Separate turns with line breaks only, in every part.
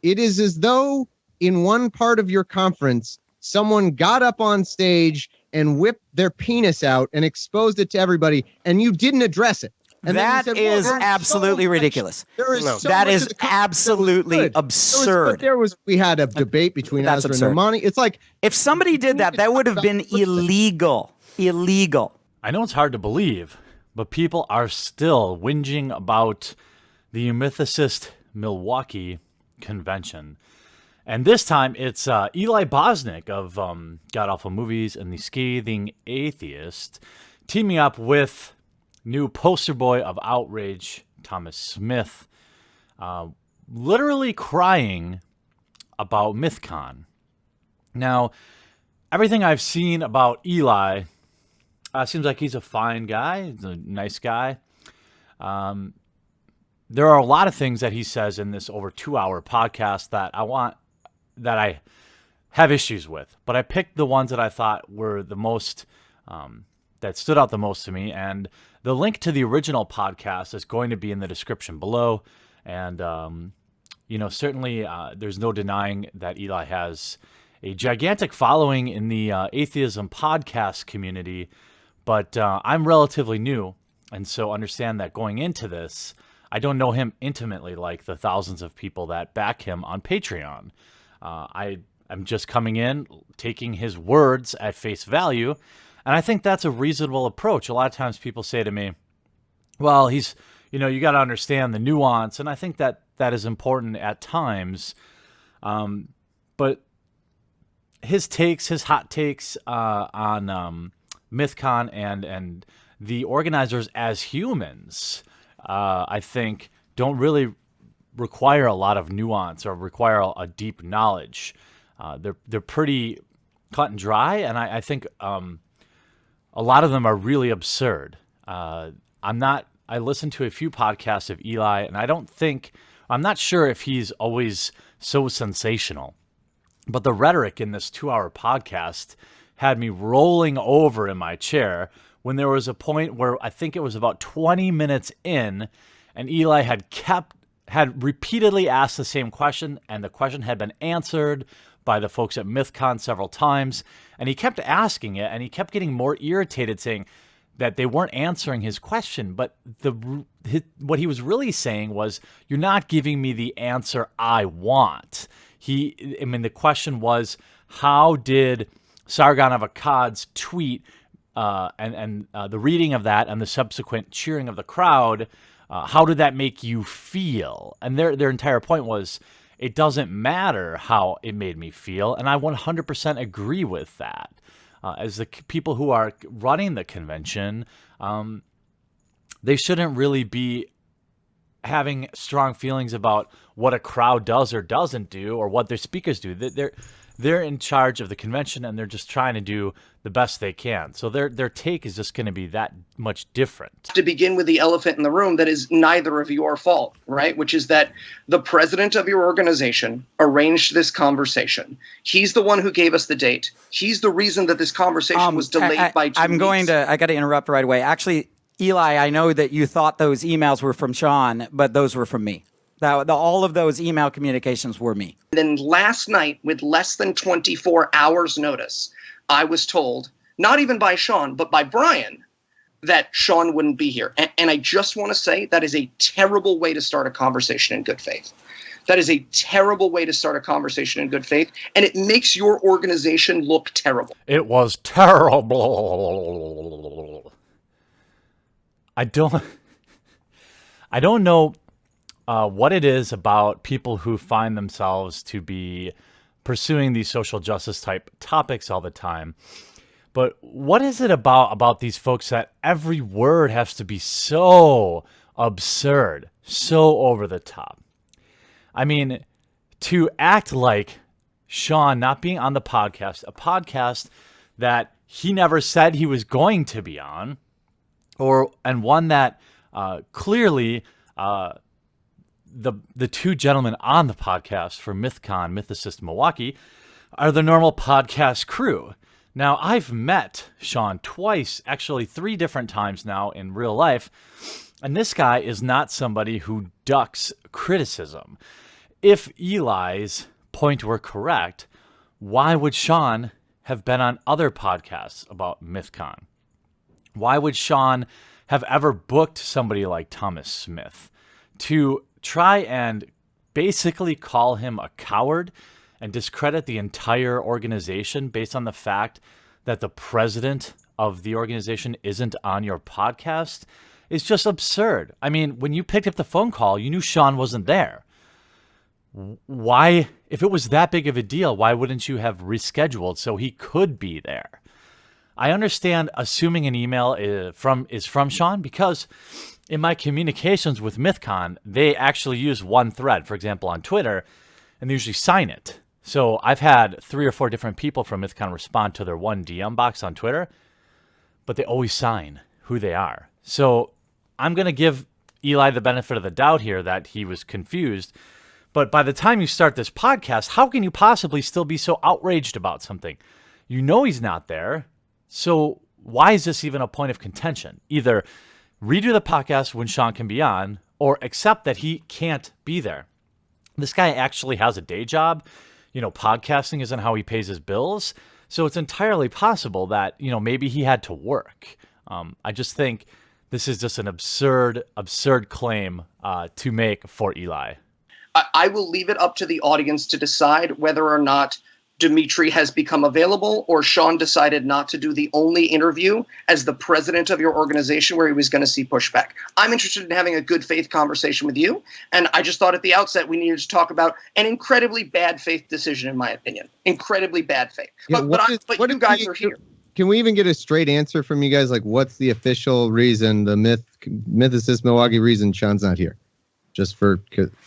It is as though in one part of your conference, someone got up on stage and whipped their penis out and exposed it to everybody, and you didn't address it. And
that is absolutely ridiculous. That is absolutely absurd.
We had a debate between Ezra and Normani. It's like,
if somebody did that, that would have been illegal. Illegal.
I know it's hard to believe, but people are still whinging about the Mythicist Milwaukee convention. And this time it's Eli Bosnick of God Awful Movies and the Scathing Atheist teaming up with new poster boy of outrage, Thomas Smith, literally crying about Mythcon. Now, everything I've seen about Eli seems like he's a fine guy. He's a nice guy. There are a lot of things that he says in this over 2-hour podcast that I have issues with. But I picked the ones that I thought were the most, that stood out the most to me. And the link to the original podcast is going to be in the description below. And, certainly there's no denying that Eli has a gigantic following in the atheism podcast community. But I'm relatively new. And so understand that going into this, I don't know him intimately like the thousands of people that back him on Patreon. I'm just coming in, taking his words at face value. And I think that's a reasonable approach. A lot of times people say to me, well, you got to understand the nuance. And I think that is important at times. But his hot takes on Mythcon and the organizers as humans, I think don't really require a lot of nuance or require a deep knowledge. They're pretty cut and dry. And I think, a lot of them are really absurd. I listened to a few podcasts of Eli, and I'm not sure if he's always so sensational. But the rhetoric in this 2-hour podcast had me rolling over in my chair when there was a point where I think it was about 20 minutes in, and Eli had repeatedly asked the same question, and the question had been answered by the folks at Mythcon several times, and he kept asking it, and he kept getting more irritated, saying that they weren't answering his question. But what he was really saying was, you're not giving me the answer I want. The question was, how did Sargon of Akkad's tweet and the reading of that and the subsequent cheering of the crowd, how did that make you feel? And their entire point was, it doesn't matter how it made me feel, and I 100% agree with that. As the people who are running the convention, they shouldn't really be having strong feelings about what a crowd does or doesn't do, or what their speakers do. They're in charge of the convention, and they're just trying to do the best they can. So their take is just going to be that much different.
To begin with the elephant in the room that is neither of your fault, right? Which is that the president of your organization arranged this conversation. He's the one who gave us the date. He's the reason that this conversation was delayed by 2 weeks.
I got to interrupt right away. Actually, Eli, I know that you thought those emails were from Sean, but those were from me. All of those email communications were me.
Then last night, with less than 24 hours notice, I was told, not even by Sean, but by Brian, that Sean wouldn't be here. And I just want to say that is a terrible way to start a conversation in good faith. That is a terrible way to start a conversation in good faith, and it makes your organization look terrible.
It was terrible. I don't know what it is about people who find themselves to be pursuing these social justice type topics all the time. But what is it about these folks that every word has to be so absurd, so over the top? I mean, to act like Sean not being on the podcast, a podcast that he never said he was going to be on, and one that clearly the two gentlemen on the podcast for Mythcon, Mythicist Milwaukee, are the normal podcast crew. Now, I've met Sean twice, actually 3 different times now in real life, and this guy is not somebody who ducks criticism. if Eli's point were correct, why would Sean have been on other podcasts about Mythcon? Why would Sean have ever booked somebody like Thomas Smith to try and basically call him a coward and discredit the entire organization based on the fact that the president of the organization isn't on your podcast? Is just absurd. I mean, when you picked up the phone call, you knew Sean wasn't there. Why, if it was that big of a deal, why wouldn't you have rescheduled so he could be there? I understand assuming an email is from Sean, because in my communications with Mythcon, they actually use one thread, for example, on Twitter, and they usually sign it. So I've had 3 or 4 different people from Mythcon respond to their one DM box on Twitter, but they always sign who they are. So I'm going to give Eli the benefit of the doubt here that he was confused. But by the time you start this podcast, how can you possibly still be so outraged about something? You know he's not there. So why is this even a point of contention? Either redo the podcast when Sean can be on, or accept that he can't be there. This guy actually has a day job. You know, podcasting isn't how he pays his bills. So it's entirely possible that, you know, maybe he had to work. I just think this is just an absurd claim to make for Eli.
I will leave it up to the audience to decide whether or not Dimitri has become available, or Sean decided not to do the only interview as the president of your organization where he was going to see pushback. I'm interested in having a good faith conversation with you, and I just thought at the outset we needed to talk about an incredibly bad faith decision, in my opinion. Incredibly bad faith.
Yeah,
But you guys are here.
Can we even get a straight answer from you guys? Like, what's the official reason, the Mythicist Milwaukee reason Sean's not here? Just for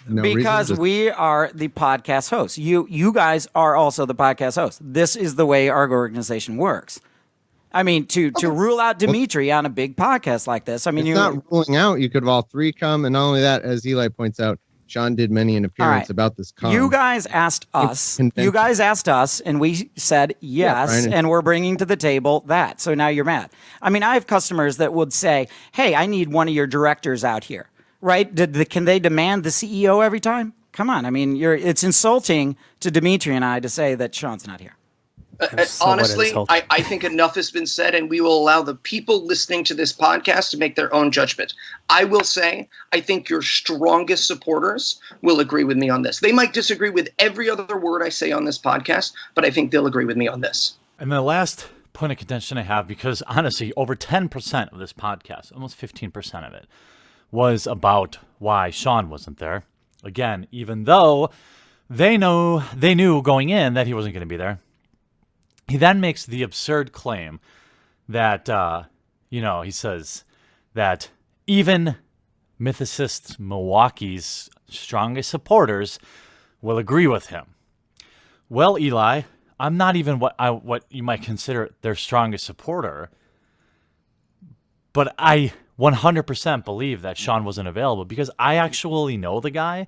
no reason?
Because we are the podcast hosts. You guys are also the podcast hosts. This is the way our organization works. I mean, to rule out Dimitri on a big podcast like this, I mean,
it's not ruling out. You could have all 3 come, and not only that, as Eli points out, Sean did many an appearance about this con.
You guys asked us. And we said yes, and we're bringing to the table that. So now you're mad. I mean, I have customers that would say, "Hey, I need one of your directors out here." Right? Can they demand the CEO every time? Come on. I mean, it's insulting to Dimitri and I to say that Sean's not here.
Honestly, I think enough has been said, and we will allow the people listening to this podcast to make their own judgment. I will say, I think your strongest supporters will agree with me on this. They might disagree with every other word I say on this podcast, but I think they'll agree with me on this.
And the last point of contention I have, because honestly, over 10% of this podcast, almost 15% of it, was about why Sean wasn't there. Again, even though they knew going in that he wasn't going to be there. He then makes the absurd claim that, he says that even Mythicist Milwaukee's strongest supporters will agree with him. Well, Eli, I'm not even what you might consider their strongest supporter, but I 100% believe that Sean wasn't available because I actually know the guy.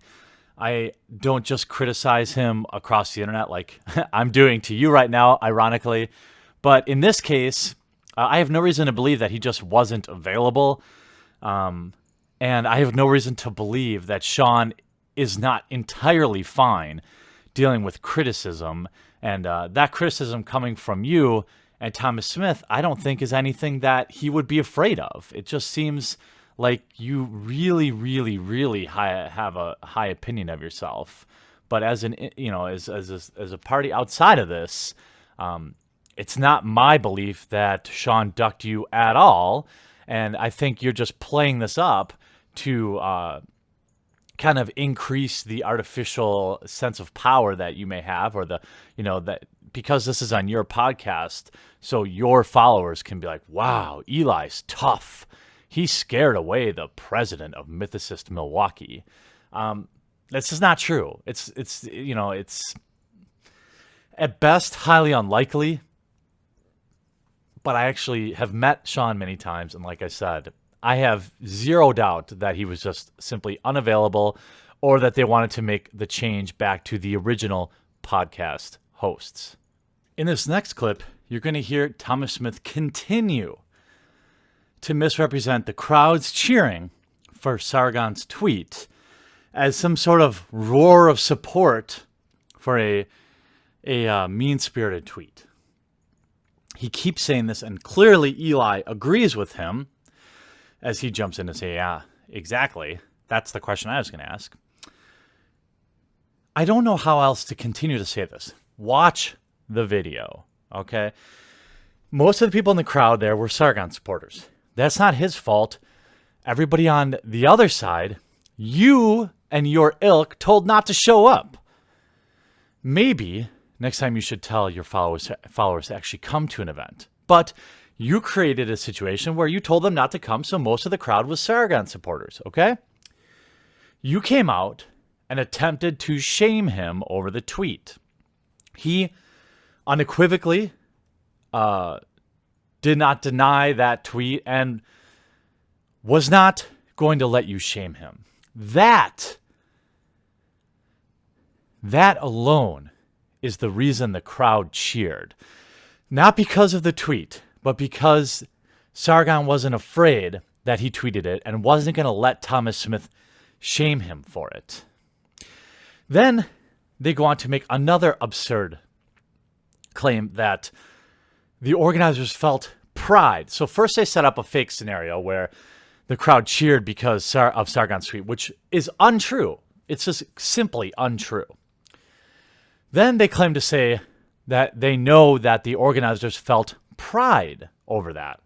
I don't just criticize him across the internet like I'm doing to you right now, ironically. But in this case, I have no reason to believe that he just wasn't available. And I have no reason to believe that Sean is not entirely fine dealing with criticism. And that criticism coming from you and Thomas Smith, I don't think is anything that he would be afraid of. It just seems like you really, really, really have a high opinion of yourself. But as a party outside of this, it's not my belief that Sean ducked you at all. And I think you're just playing this up to kind of increase the artificial sense of power that you may have, or that because this is on your podcast, so your followers can be like, wow, Eli's tough. He scared away the president of Mythicist Milwaukee. This is not true. It's at best highly unlikely, but I actually have met Sean many times, and like I said, I have zero doubt that he was just simply unavailable, or that they wanted to make the change back to the original podcast hosts. In this next clip, you're going to hear Thomas Smith continue to misrepresent the crowds cheering for Sargon's tweet as some sort of roar of support for a mean-spirited tweet. He keeps saying this, and clearly Eli agrees with him as he jumps in to say, yeah, exactly. That's the question I was going to ask. I don't know how else to continue to say this. Watch the video, okay? Most of the people in the crowd there were Sargon supporters. That's not his fault. Everybody on the other side, you and your ilk told not to show up. Maybe next time you should tell your followers to actually come to an event. But you created a situation where you told them not to come, so most of the crowd was Sargon supporters, okay? You came out and attempted to shame him over the tweet. He unequivocally did not deny that tweet and was not going to let you shame him. That alone is the reason the crowd cheered. Not because of the tweet, but because Sargon wasn't afraid that he tweeted it and wasn't going to let Thomas Smith shame him for it. Then they go on to make another absurd claim that the organizers felt pride. So first they set up a fake scenario where the crowd cheered because of Sargon's tweet, which is untrue. It's just simply untrue. Then they claim to say that they know that the organizers felt pride over that.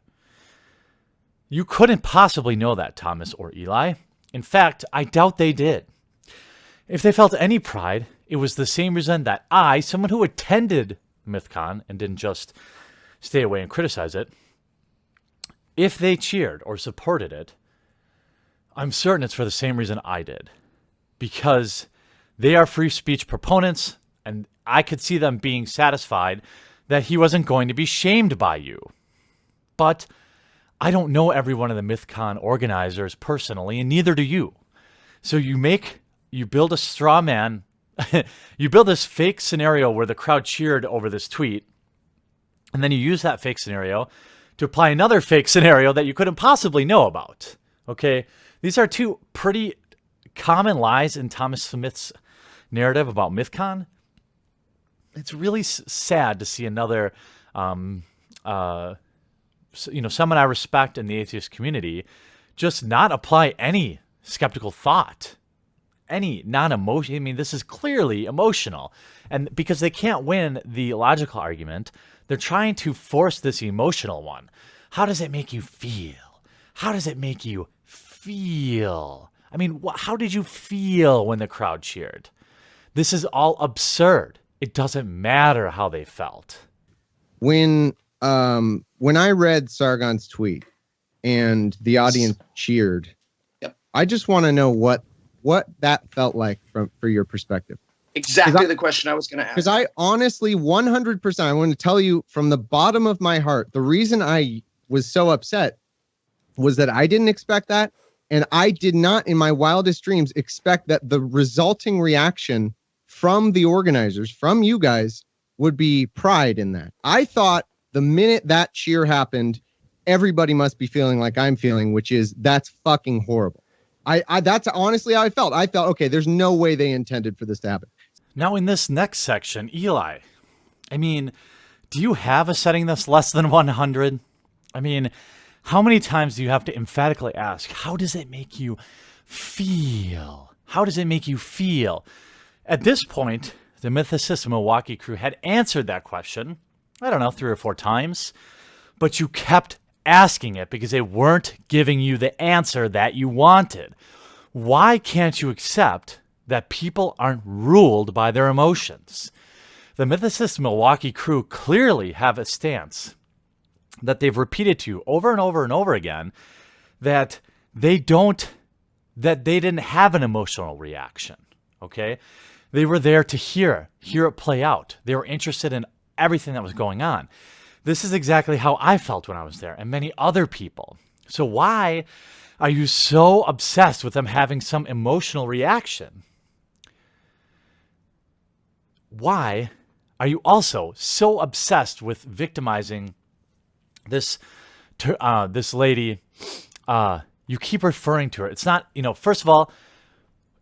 You couldn't possibly know that, Thomas or Eli. In fact, I doubt they did. If they felt any pride, it was the same reason that I, someone who attended Mythcon and didn't just stay away and criticize it, if they cheered or supported it, I'm certain it's for the same reason I did. Because they are free speech proponents, and I could see them being satisfied that he wasn't going to be shamed by you. But I don't know every one of the Mythcon organizers personally, and neither do you. So you build a straw man, you build this fake scenario where the crowd cheered over this tweet, and then you use that fake scenario to apply another fake scenario that you couldn't possibly know about. Okay? These are two pretty common lies in Thomas Smith's narrative about Mythcon. It's really sad to see another, someone I respect in the atheist community just not apply any skeptical thought, any non-emotion. I mean, this is clearly emotional. And because they can't win the logical argument, they're trying to force this emotional one. How does it make you feel? How does it make you feel? I mean, how did you feel when the crowd cheered? This is all absurd. It doesn't matter how they felt.
When I read Sargon's tweet and the audience cheered,
yep.
I just want to know what that felt like for your perspective.
Exactly the question I was going to ask.
Because I honestly, 100%, I want to tell you from the bottom of my heart, the reason I was so upset was that I didn't expect that. And I did not, in my wildest dreams, expect that the resulting reaction from the organizers, from you guys, would be pride in that. I thought the minute that cheer happened, everybody must be feeling like I'm feeling, which is that's fucking horrible. That's honestly how I felt. I felt, okay, there's no way they intended for this to happen.
Now in this next section, Eli, I mean, do you have a setting that's less than 100? I mean, how many times do you have to emphatically ask, how does it make you feel? How does it make you feel? At this point, the Mythicist Milwaukee crew had answered that question, I don't know, 3 or 4 times, but you kept asking it because they weren't giving you the answer that you wanted. Why can't you accept that people aren't ruled by their emotions? The Mythicist Milwaukee crew clearly have a stance that they've repeated to you over and over and over again that they didn't have an emotional reaction, okay? They were there to hear it play out. They were interested in everything that was going on. This is exactly how I felt when I was there, and many other people. So why are you so obsessed with them having some emotional reaction? Why are you also so obsessed with victimizing this lady? You keep referring to her. It's not, first of all,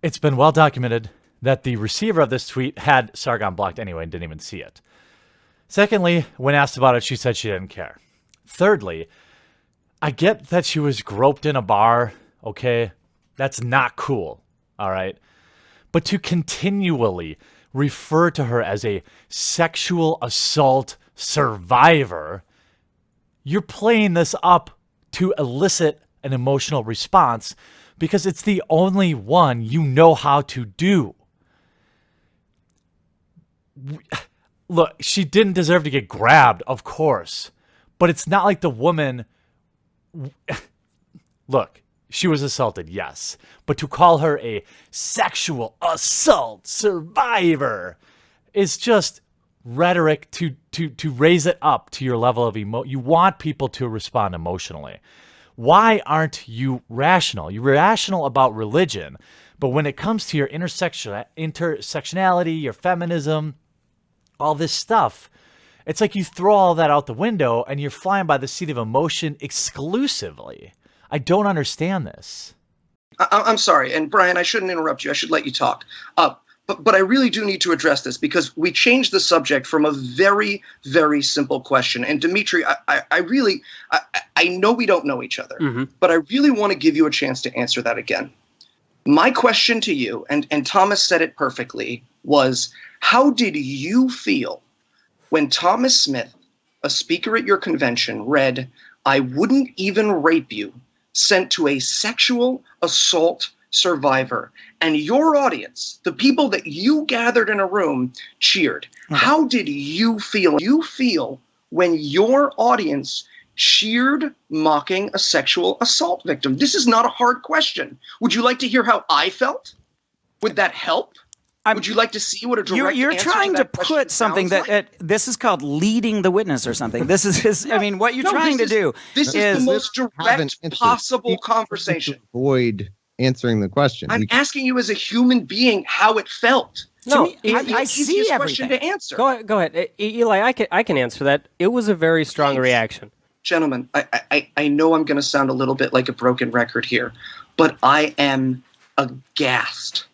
it's been well documented that the receiver of this tweet had Sargon blocked anyway and didn't even see it. Secondly, when asked about it, she said she didn't care. Thirdly, I get that she was groped in a bar, okay? That's not cool, all right? But to continually refer to her as a sexual assault survivor, you're playing this up to elicit an emotional response because it's the only one you know how to do. Look, she didn't deserve to get grabbed, of course, but it's not like the woman... Look, she was assaulted, yes, but to call her a sexual assault survivor is just rhetoric to raise it up to your level of You want people to respond emotionally. Why aren't you rational? You're rational about religion, but when it comes to your intersectionality, your feminism, all this stuff, it's like you throw all that out the window and you're flying by the seat of emotion exclusively. I don't understand this.
I'm sorry, and Brian, I shouldn't interrupt you. I should let you talk. But I really do need to address this because we changed the subject from a very, very simple question. And Dimitri, I know we don't know each other, but I really want to give you a chance to answer that again. My question to you, and Thomas said it perfectly, was how did you feel when Thomas Smith, a speaker at your convention, read, "I wouldn't even rape you," sent to a sexual assault survivor, and your audience, the people that you gathered in a room, cheered? How did you feel? You feel when your audience cheered mocking a sexual assault victim? This is not a hard question. Would you like to hear how I felt? Would that help? Would you like to see what a direct
You're
answer
trying to
question
put something
sounds
that
like?
this is called leading the witness or something. This is I mean, what you're trying to do
This is the most direct possible conversation.
Avoid answering the question.
I'm asking you as a human being how it felt.
No,
I
see everything.
Question to answer.
Go ahead, Eli. I can answer that. It was a very strong reaction.
Gentlemen, I know I'm going to sound a little bit like a broken record here, but I am aghast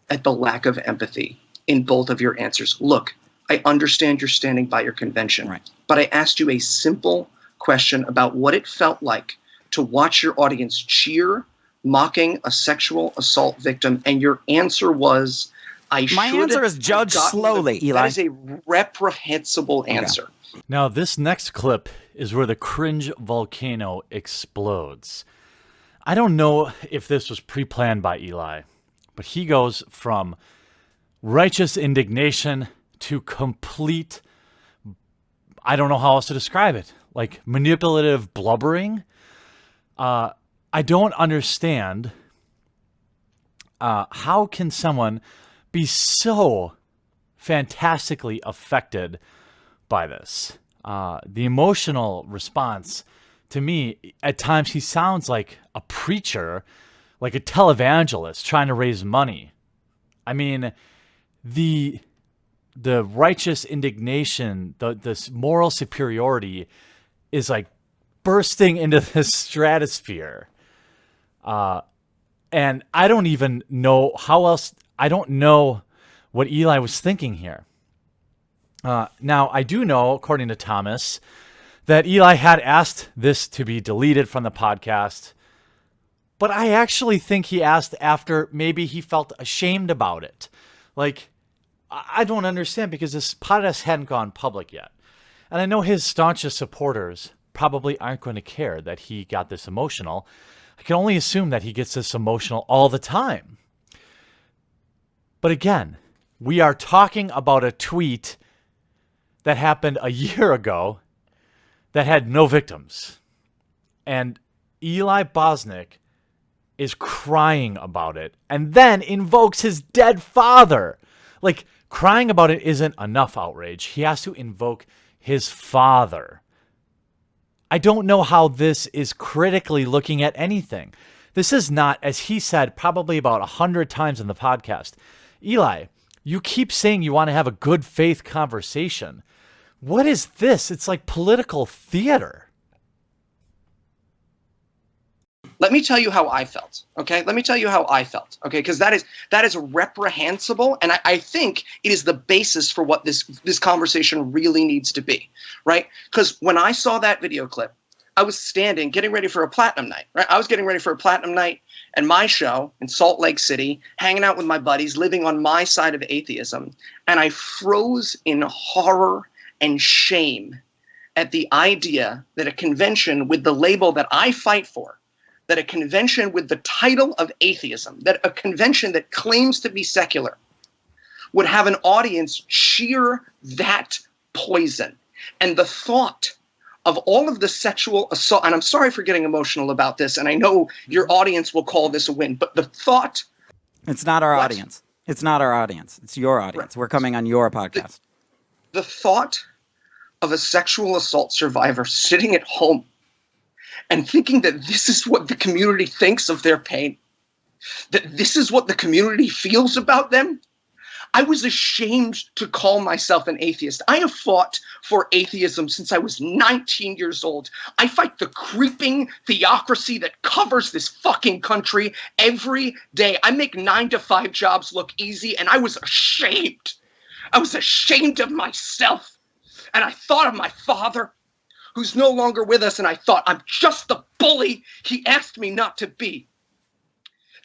at the lack of empathy in both of your answers. Look, I understand you're standing by your convention, right, but I asked you a simple question about what it felt like to watch your audience cheer mocking a sexual assault victim, and your answer was,
My answer is judge slowly, Eli.
That is a reprehensible answer.
Now, this next clip is where the cringe volcano explodes. I don't know if this was pre-planned by Eli, but he goes from righteous indignation to complete, I don't know how else to describe it, like manipulative blubbering. I don't understand how can someone be so fantastically affected by this. The emotional response, to me, at times he sounds like a preacher, like a televangelist trying to raise money. I mean, the righteous indignation, this moral superiority is like bursting into this stratosphere. And I don't even know how else. I don't know what Eli was thinking here. Now, I do know, according to Thomas, that Eli had asked this to be deleted from the podcast. But I actually think he asked after maybe he felt ashamed about it. Like, I don't understand because this podcast hadn't gone public yet. And I know his staunchest supporters probably aren't going to care that he got this emotional. I can only assume that he gets this emotional all the time. But again, we are talking about a tweet that happened a year ago that had no victims. And Eli Bosnick is crying about it and then invokes his dead father. Like, crying about it isn't enough outrage. He has to invoke his father. I don't know how this is critically looking at anything. This is not, as he said probably about 100 times in the podcast, Eli, you keep saying you want to have a good faith conversation. What is this? It's like political theater.
Let me tell you how I felt. Okay, let me tell you how I felt. Okay, because that is reprehensible, and I think it is the basis for what this conversation really needs to be, right? Because when I saw that video clip, I was standing, getting ready for a platinum night, right? I was getting ready for a platinum night and my show in Salt Lake City, hanging out with my buddies, living on my side of atheism, and I froze in horror and shame at the idea that a convention with the label that I fight for, that a convention with the title of atheism, that a convention that claims to be secular, would have an audience shear that poison. And the thought of all of the sexual assault, and I'm sorry for getting emotional about this, and I know your audience will call this a win, but the thought...
It's not our audience. It's not our audience. It's your audience. Right. We're coming on your podcast.
The thought of a sexual assault survivor sitting at home and thinking that this is what the community thinks of their pain, that this is what the community feels about them. I was ashamed to call myself an atheist. I have fought for atheism since I was 19 years old. I fight the creeping theocracy that covers this fucking country every day. I make 9-to-5 jobs look easy, and I was ashamed. I was ashamed of myself. And I thought of my father, who's no longer with us, and I thought, I'm just the bully he asked me not to be.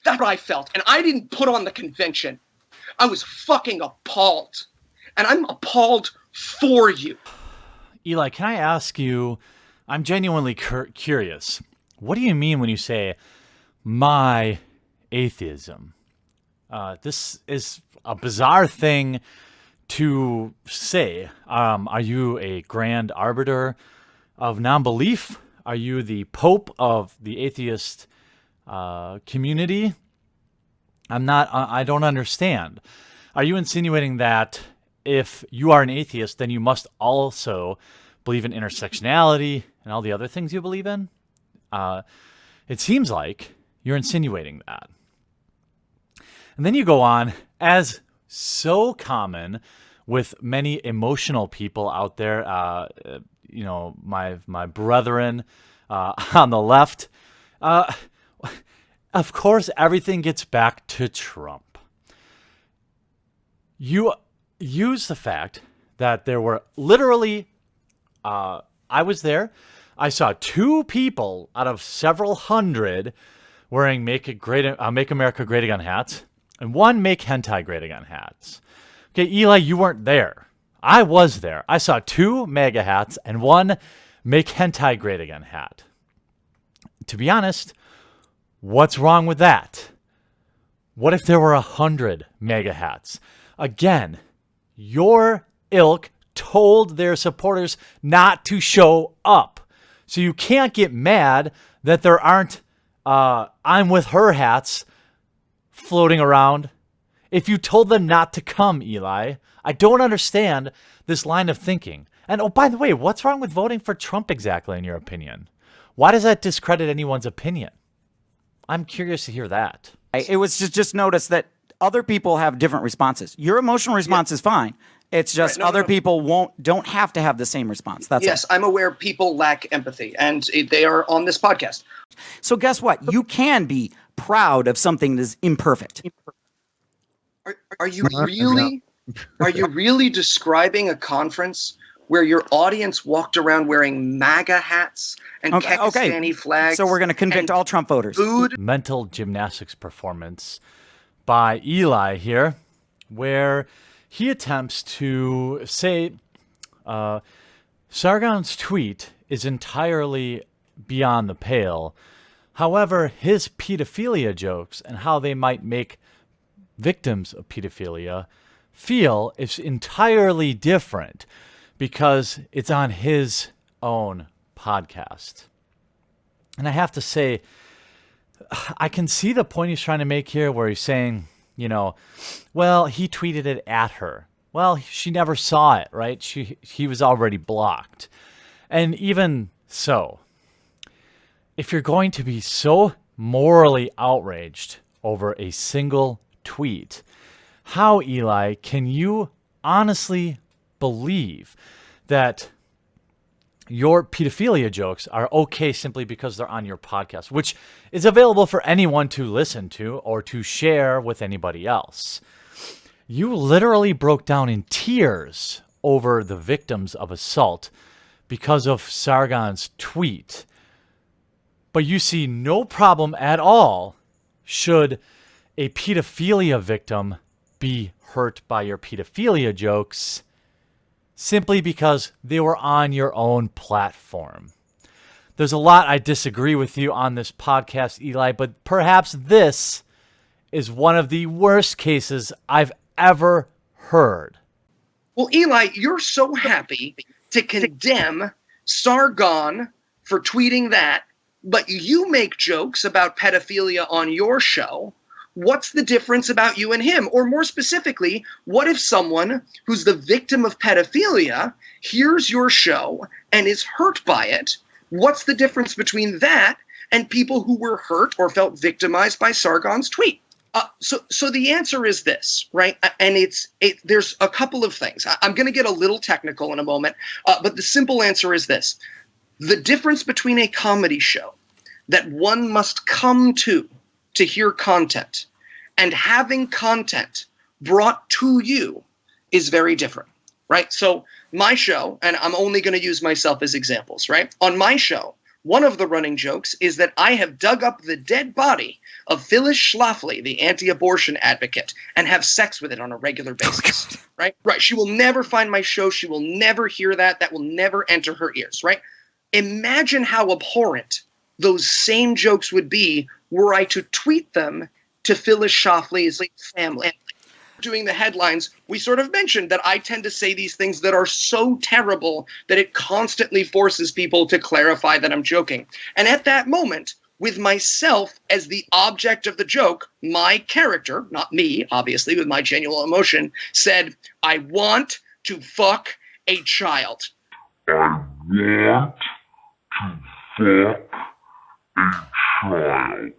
That's what I felt. And I didn't put on the convention. I was fucking appalled. And I'm appalled for you.
Eli, can I ask you, I'm genuinely curious. What do you mean when you say, my atheism? This is a bizarre thing to say. Are you a grand arbiter of non-belief? Are you the Pope of the atheist community? I don't understand. Are you insinuating that if you are an atheist, then you must also believe in intersectionality and all the other things you believe in? It seems like you're insinuating that. And then you go on, as so common with many emotional people out there, my brethren on the left, of course, everything gets back to Trump. You use the fact that there were literally, I was there, I saw 2 people out of several hundred wearing Make America Great Again hats, and 1 Make Hentai Great Again hats. Okay, Eli, you weren't there. I was there. I saw 2 MAGA hats and 1 Make Hentai Great Again hat. To be honest, what's wrong with that? What if there were 100 MAGA hats? Again, your ilk told their supporters not to show up. So you can't get mad that there aren't I'm with her hats floating around. If you told them not to come, Eli, I don't understand this line of thinking. And oh, by the way, what's wrong with voting for Trump exactly, in your opinion? Why does that discredit anyone's opinion? I'm curious to hear that.
It was just notice that other people have different responses. Your emotional response is fine. It's just other people don't have to have the same response. That's
yes, I'm aware people lack empathy, and they are on this podcast.
So guess what? You can be proud of something that is imperfect.
Are you really describing a conference where your audience walked around wearing MAGA hats and Pakistani flags?
So we're going to convict all Trump voters.
Mental gymnastics performance by Eli here, where he attempts to say Sargon's tweet is entirely beyond the pale. However, his pedophilia jokes and how they might make victims of pedophilia feel is entirely different because it's on his own podcast. And I have to say, I can see the point he's trying to make here where he's saying, well, he tweeted it at her. Well, she never saw it, right? He was already blocked. And even so, if you're going to be so morally outraged over a single tweet, how, Eli, can you honestly believe that your pedophilia jokes are okay simply because they're on your podcast, which is available for anyone to listen to or to share with anybody else. You literally broke down in tears over the victims of assault because of Sargon's tweet. But you see no problem at all should a pedophilia victim be hurt by your pedophilia jokes simply because they were on your own platform. There's a lot I disagree with you on this podcast, Eli, but perhaps this is one of the worst cases I've ever heard.
Well, Eli, you're so happy to condemn Sargon for tweeting that, but you make jokes about pedophilia on your show. What's the difference about you and him? Or more specifically, what if someone who's the victim of pedophilia hears your show and is hurt by it? What's the difference between that and people who were hurt or felt victimized by Sargon's tweet? So the answer is this, right? And there's a couple of things. I'm going to get a little technical in a moment, but the simple answer is this. The difference between a comedy show that one must come to hear content and having content brought to you is very different, right? So my show, and I'm only going to use myself as examples, right? On my show, one of the running jokes is that I have dug up the dead body of Phyllis Schlafly, the anti-abortion advocate, and have sex with it on a regular basis, right? Right. She will never find my show. She will never hear that. That will never enter her ears, right? Imagine how abhorrent those same jokes would be were I to tweet them to Phyllis Schlafly's family. Doing the headlines, we sort of mentioned that I tend to say these things that are so terrible that it constantly forces people to clarify that I'm joking. And at that moment, with myself as the object of the joke, my character, not me, obviously, with my genuine emotion, said, I want to fuck a child.
I want to fuck a child.